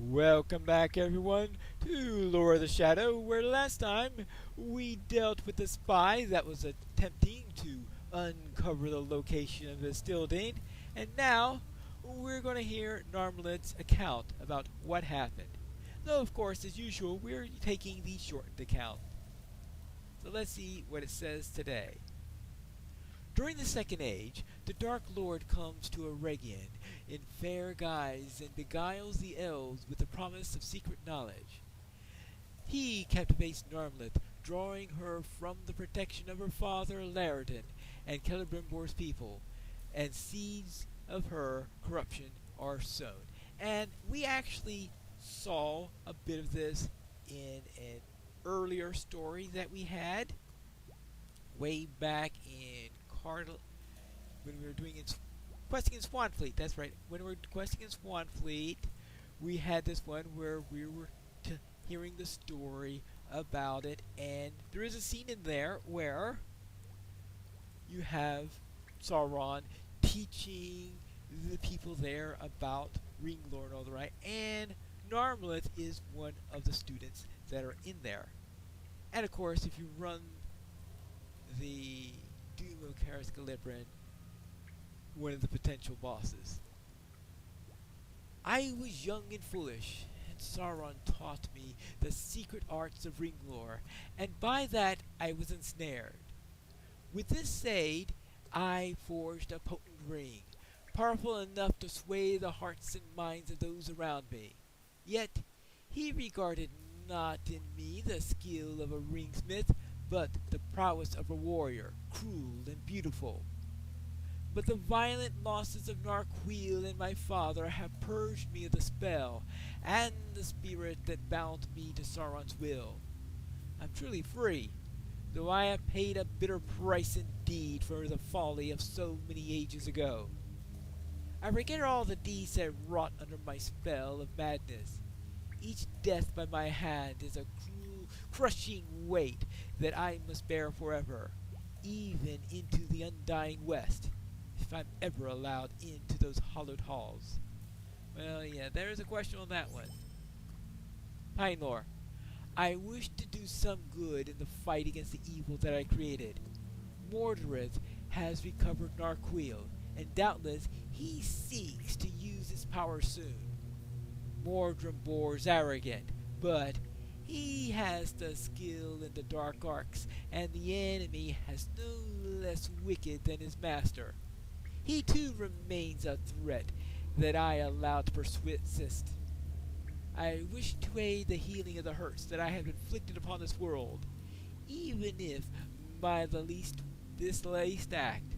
Welcome back, everyone, to Lore of the Shadow, where last time we dealt with the spy that was attempting to uncover the location of the Stildane, and now we're going to hear Narmlet's account about what happened. Though, of course, as usual, we're taking the shortened account. So let's see what it says today. During the Second Age, the Dark Lord comes to Eregion in fair guise and beguiles the elves with the promise of secret knowledge. He captivates Narmleth, drawing her from the protection of her father Laredin and Celebrimbor's people, and seeds of her corruption are sown. And we actually saw a bit of this in an earlier story that we had way back in when we were doing questing in Swanfleet. That's right. When we were questing in Swanfleet, we had this one where we were hearing the story about it, and there is a scene in there where you have Sauron teaching the people there about Ringlore and all the right, and Narmleth is one of the students that are in there. And of course, if you run the Doom of Karis Galibran, one of the potential bosses. I was young and foolish, and Sauron taught me the secret arts of Ringlore, and by that I was ensnared. With this aid, I forged a potent ring, powerful enough to sway the hearts and minds of those around me. Yet he regarded not in me the skill of a ringsmith, but the prowess of a warrior, cruel and beautiful. But the violent losses of Narquil and my father have purged me of the spell, and the spirit that bound me to Sauron's will. I'm truly free, though I have paid a bitter price indeed for the folly of so many ages ago. I forget all the deeds that wrought under my spell of madness. Each death by my hand is a cruel, crushing weight that I must bear forever, even into the undying west, if I'm ever allowed into those hollowed halls. Well, yeah, there's a question on that one. Pinelore, I wish to do some good in the fight against the evil that I created. Mordorith has recovered Narquil, and doubtless he seeks to use his power soon. Mordrembor's arrogant, but he has the skill in the dark arts, and the enemy has no less wicked than his master. He too remains a threat that I allowed to persist. I wish to aid the healing of the hurts that I have inflicted upon this world, even if by this least act.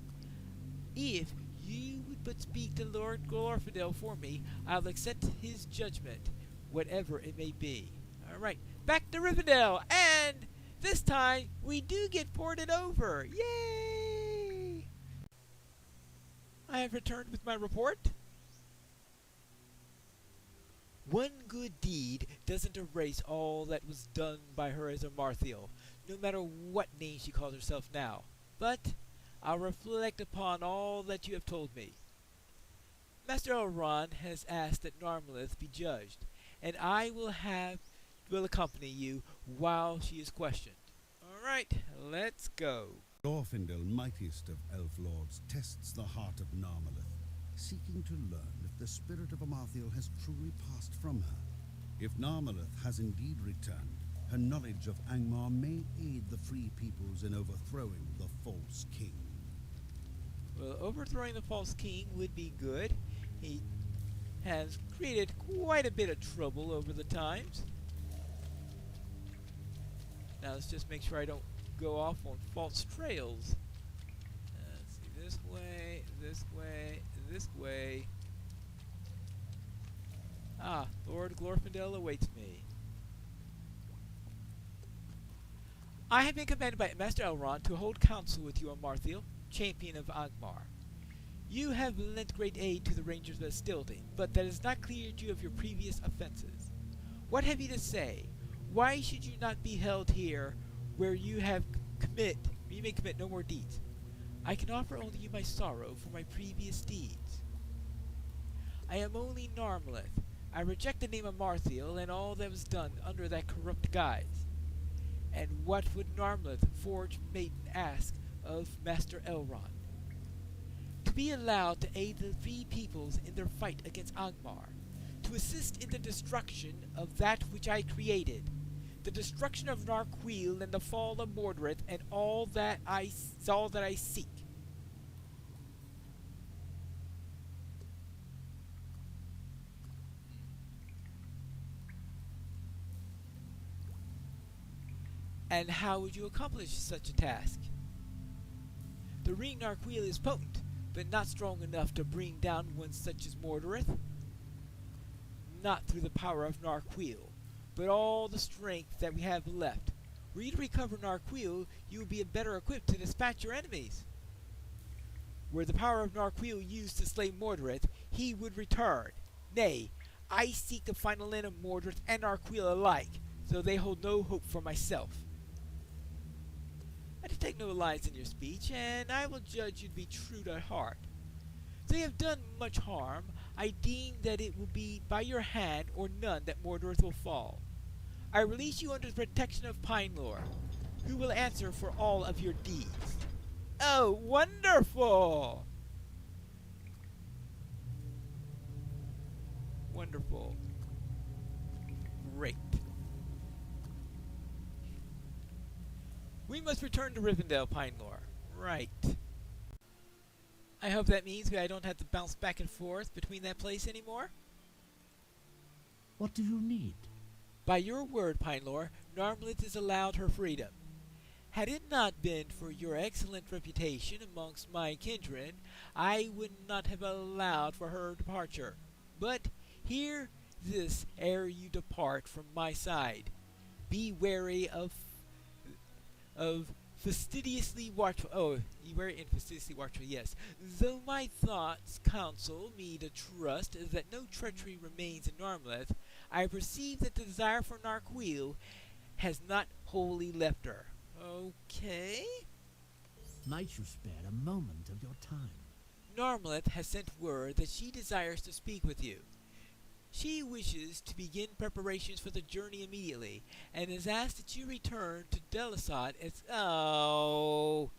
If you would but speak to Lord Glorfindel for me, I'll accept his judgment, whatever it may be. Alright, back to Rivendell, and this time we do get ported over. Yay! I have returned with my report. One good deed doesn't erase all that was done by her as a Marthiel, no matter what name she calls herself now. But I'll reflect upon all that you have told me. Master Elrond has asked that Narmleth be judged, and I will accompany you while she is questioned. Alright, let's go. Glorfindel, mightiest of elf lords, tests the heart of Narmaleth, seeking to learn if the spirit of Amarthiel has truly passed from her. If Narmaleth has indeed returned, her knowledge of Angmar may aid the free peoples in overthrowing the false king. Well, overthrowing the false king would be good. He has created quite a bit of trouble over the times. Now let's just make sure I don't go off on false trails. Let's see, this way, this way, this way. Ah, Lord Glorfindel awaits me. I have been commanded by Master Elrond to hold counsel with you, Amarthiel, champion of Angmar. You have lent great aid to the Rangers of Stildane, but that has not cleared you of your previous offenses. What have you to say? Why should you not be held here, where you may commit no more deeds? I can offer only you my sorrow for my previous deeds. I am only Narmleth, I reject the name of Marthiel and all that was done under that corrupt guise. And what would Narmleth, forged maiden, ask of Master Elrond? To be allowed to aid the three peoples in their fight against Angmar, to assist in the destruction of that which I created, the destruction of Narquil and the fall of Mordred, and all that I seek. And how would you accomplish such a task? The ring Narquil is potent, but not strong enough to bring down one such as Mordred. Not through the power of Narquil, but all the strength that we have left. Were you to recover Narquil, you would be better equipped to dispatch your enemies. Were the power of Narquil used to slay Mordred, he would return. Nay, I seek the final end of Mordred and Narquil alike, so they hold no hope for myself. I detect no lies in your speech, and I will judge you to be true at heart. Though you have done much harm, I deem that it will be by your hand or none that Mordred will fall. I release you under the protection of Pinelore, who will answer for all of your deeds. Oh, wonderful! Wonderful. Great. We must return to Rivendell, Pinelore. Right. I hope that means I don't have to bounce back and forth between that place anymore. What do you need? By your word, Pinelore, Narmleth is allowed her freedom. Had it not been for your excellent reputation amongst my kindred, I would not have allowed for her departure. But hear this ere you depart from my side. Be wary of fastidiously watchful. Oh, you were in fastidiously watchful, yes. Though my thoughts counsel me to trust that no treachery remains in Narmleth, I perceive that the desire for Narquil has not wholly left her. Okay? Might you spare a moment of your time? Narmleth has sent word that she desires to speak with you. She wishes to begin preparations for the journey immediately, and has asked that you return to Delisod as— Oh!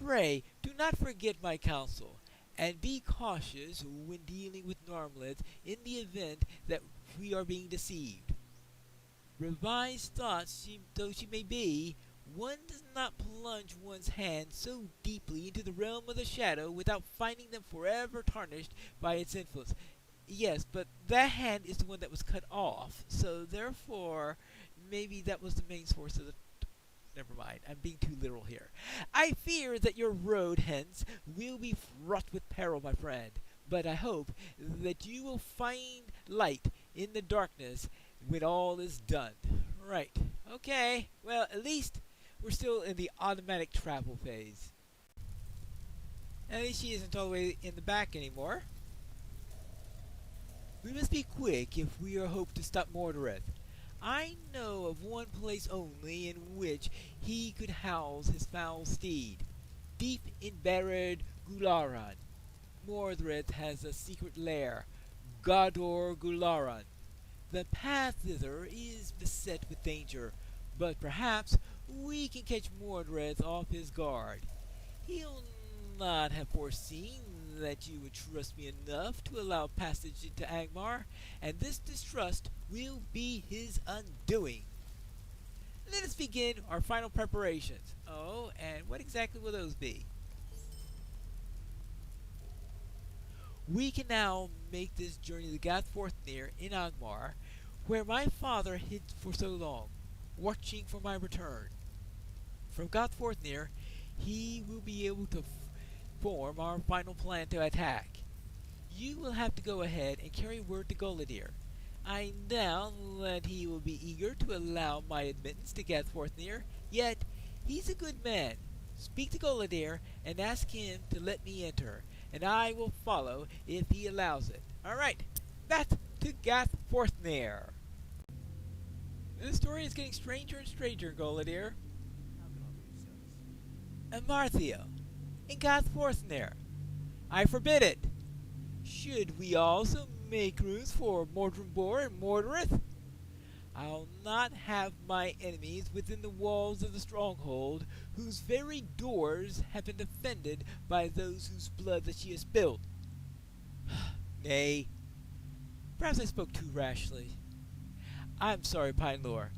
Pray, do not forget my counsel, and be cautious when dealing with Narmleth in the event that we are being deceived. Revised thoughts though she may be, one does not plunge one's hand so deeply into the realm of the shadow without finding them forever tarnished by its influence. Yes, but that hand is the one that was cut off, so therefore, maybe that was the main source of the— Never mind, I'm being too literal here. I fear that your road hence will be fraught with peril, my friend, but I hope that you will find light in the darkness when all is done. Right, okay, well, at least we're still in the automatic travel phase. At least she isn't all the way in the back anymore. We must be quick if we are hope to stop Mordred. I know of one place only in which he could house his foul steed, deep in buried Gularan. Mordred has a secret lair, Godor Gularan. The path thither is beset with danger, but perhaps we can catch Mordred off his guard. He'll not have foreseen that you would trust me enough to allow passage into Angmar, and this distrust will be his undoing. Let us begin our final preparations. Oh, and what exactly will those be? We can now make this journey to Gathforthner in Angmar, where my father hid for so long, watching for my return. From Gathforthner, he will be able to form our final plan to attack. You will have to go ahead and carry word to Guladir. I doubt that he will be eager to allow my admittance to Gathforthner, yet he's a good man. Speak to Guladir and ask him to let me enter, and I will follow if he allows it. Alright, back to Gathforthner. This story is getting stranger and stranger, Guladir. Amarthio, in Gathforthner. I forbid it. Should we also make rooms for Mordrenbor and Mordorith. I'll not have my enemies within the walls of the stronghold, whose very doors have been defended by those whose blood that she has spilled. Nay, perhaps I spoke too rashly. I'm sorry, Pinelore.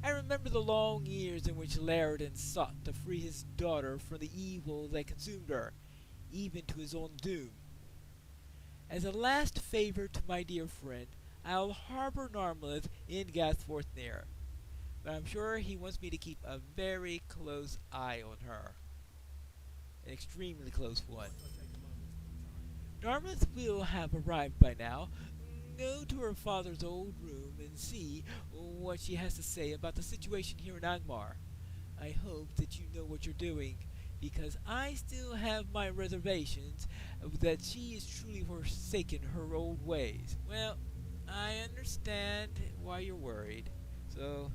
I remember the long years in which Laredon sought to free his daughter from the evil that consumed her, even to his own doom. As a last favor to my dear friend, I'll harbor Narmleth in Gathforthnear, but I'm sure he wants me to keep a very close eye on her. An extremely close one. Narmleth will have arrived by now. Go to her father's old room and see what she has to say about the situation here in Angmar. I hope that you know what you're doing, because I still have my reservations that she is truly forsaken her old ways. Well, I understand why you're worried, so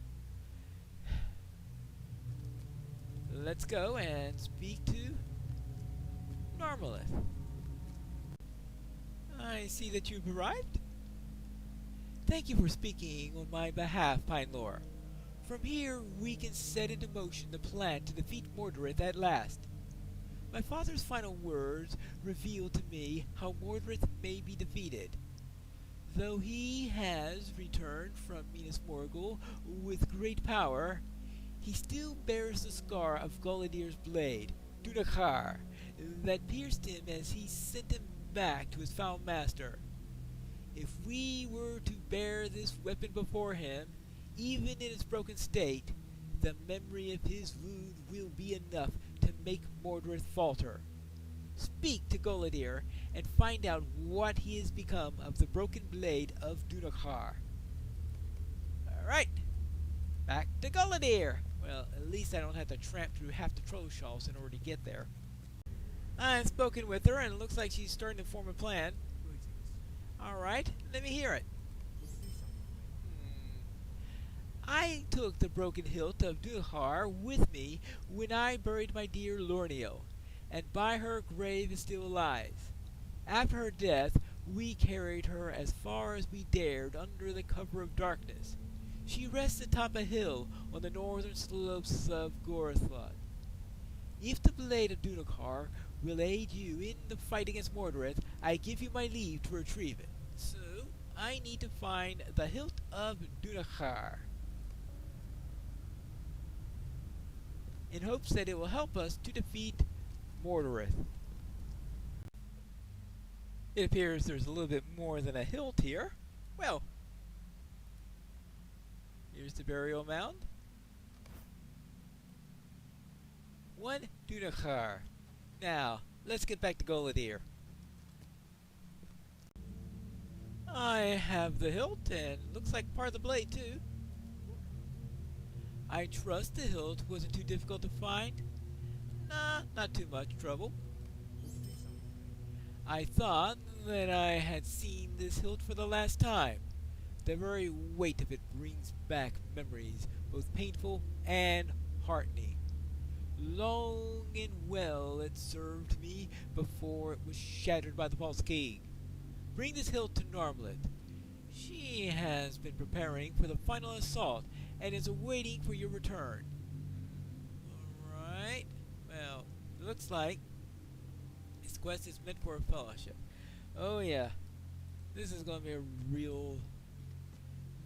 let's go and speak to Narmalith. I see that you've arrived. Thank you for speaking on my behalf, Pinelore. From here, we can set into motion the plan to defeat Mordorith at last. My father's final words reveal to me how Mordorith may be defeated. Though he has returned from Minas Morgul with great power, he still bears the scar of Golidir's blade, Dunachar, that pierced him as he sent him back to his foul master. If we were to bear this weapon before him, even in its broken state, the memory of his wound will be enough to make Mordorith falter. Speak to Golidir and find out what he has become of the broken blade of Dunachar. Alright, back to Golidir. Well, at least I don't have to tramp through half the Trollshalls in order to get there. I've spoken with her, and it looks like she's starting to form a plan. Alright, let me hear it. I took the broken hilt of Dunachar with me when I buried my dear Lorneo, and by her grave is still alive. After her death, we carried her as far as we dared under the cover of darkness. She rests atop a hill on the northern slopes of Gorthlod. If the blade of Dunachar will aid you in the fight against Mordorith, I give you my leave to retrieve it. So, I need to find the hilt of Dunachar, in hopes that it will help us to defeat Mordorith. It appears there's a little bit more than a hilt here. Well, here's the burial mound. One Dunachar. Now, let's get back to Golidir. I have the hilt, and looks like part of the blade, too. I trust the hilt wasn't too difficult to find. Nah, not too much trouble. I thought that I had seen this hilt for the last time. The very weight of it brings back memories, both painful and heartening. Long and well it served me before it was shattered by the false king. Bring this hilt to Narmleth. She has been preparing for the final assault and is awaiting for your return. Alright. Well, it looks like this quest is meant for a fellowship. Oh yeah. This is going to be a real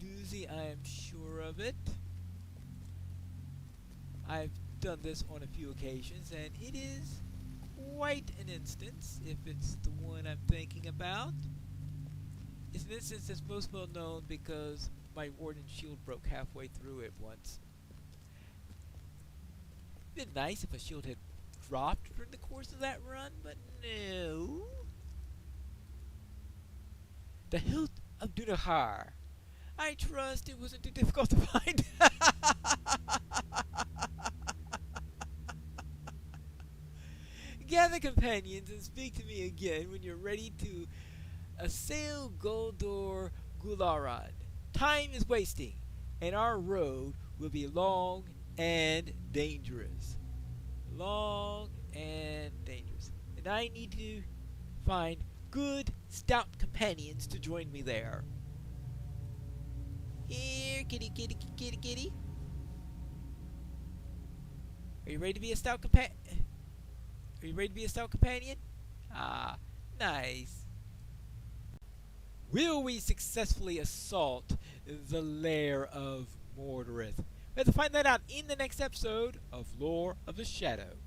doozy, I am sure of it. I've done this on a few occasions, and it is quite an instance, if it's the one I'm thinking about. It's an instance that's most well known because my Warden shield broke halfway through it once. It'd been nice if a shield had dropped during the course of that run, but no. The hilt of Dunachar. I trust it wasn't too difficult to find. Gather companions and speak to me again when you're ready to assail Goldor Gularad. Time is wasting, and our road will be long and dangerous. Long and dangerous. And I need to find good, stout companions to join me there. Here, kitty, kitty, kitty, kitty. Are you ready to be a stout companion? Are you ready to be a stout companion? Ah, nice. Will we successfully assault the lair of Mordorith? We have to find that out in the next episode of Lore of the Shadow.